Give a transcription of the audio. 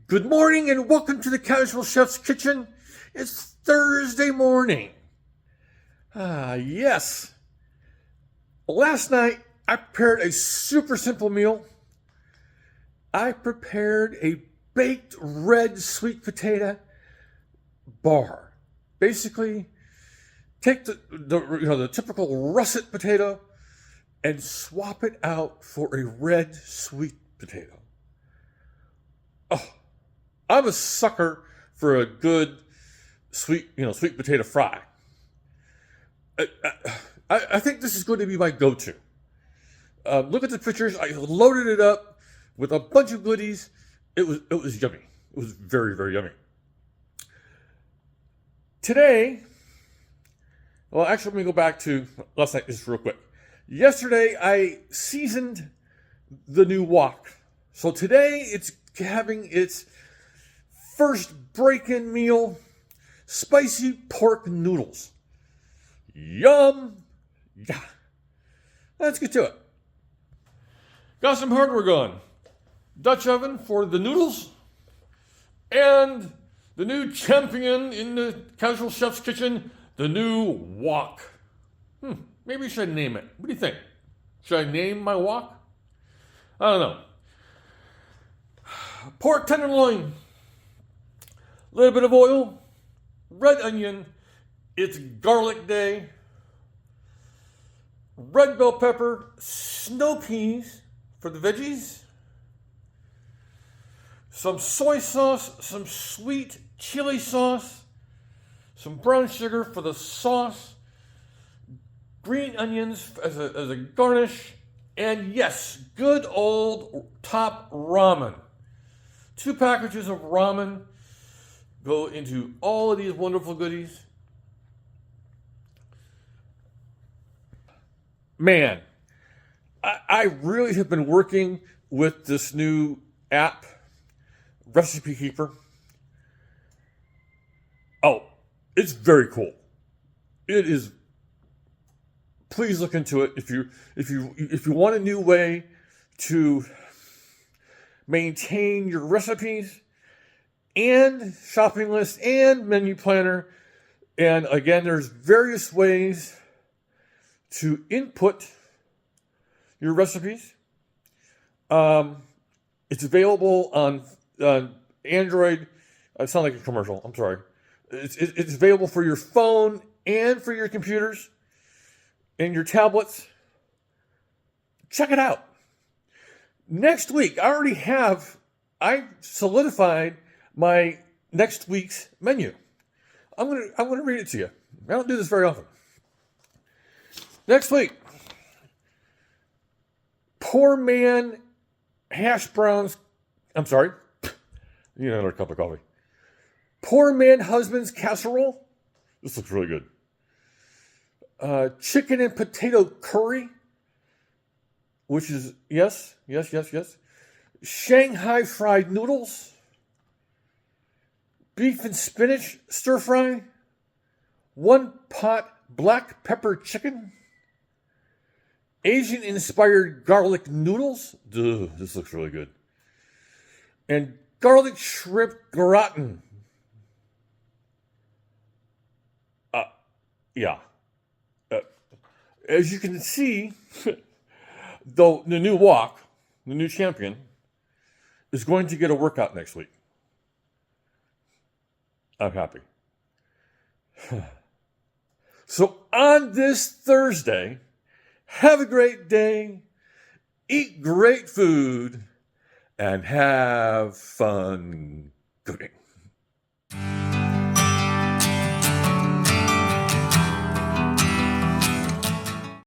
Good morning and welcome to the Casual Chef's Kitchen. It's Thursday morning. Yes. Last night I prepared a super simple meal. I prepared a baked red sweet potato bar. Basically, take the typical russet potato and swap it out for a red sweet potato. Oh, I'm a sucker for a good sweet potato fry. I think this is going to be my go-to. Look at the pictures. I loaded it up with a bunch of goodies. It was yummy. It was very, very yummy. Today, well, actually, let me go back to last night just real quick. Yesterday, I seasoned the new wok. So today, it's having its first break-in meal, spicy pork noodles. Yum! Yeah. Let's get to it. Got some hardware going. Dutch oven for the noodles, and the new champion in the Casual Chef's Kitchen, the new wok. Maybe I should name it. What do you think? Should I name my wok? I don't know. Pork tenderloin, a little bit of oil, red onion, it's garlic day, red bell pepper, snow peas for the veggies, some soy sauce, some sweet chili sauce, some brown sugar for the sauce, green onions as a garnish, and yes, good old top ramen. 2 packages of ramen go into all of these wonderful goodies. Man, I really have been working with this new app, Recipe Keeper. Oh, it's very cool. It is. Please look into it if you want a new way to maintain your recipes and shopping list and menu planner. And again, there's various ways to input your recipes. It's available on Android. I sound like a commercial. I'm sorry. It's available for your phone and for your computers and your tablets. Check it out. Next week, I solidified my next week's menu. I'm gonna read it to you. I don't do this very often. Next week, poor man hash browns. I'm sorry. You need another cup of coffee. Poor man husband's casserole. This looks really good. Chicken and potato curry, which is yes. Shanghai fried noodles. Beef and spinach stir fry. 1 pot black pepper chicken. Asian inspired garlic noodles. Ugh, this looks really good. And garlic shrimp gratin. Yeah. As you can see, though, the new wok, the new champion, is going to get a workout next week. I'm happy. So on this Thursday, have a great day, eat great food, and have fun cooking.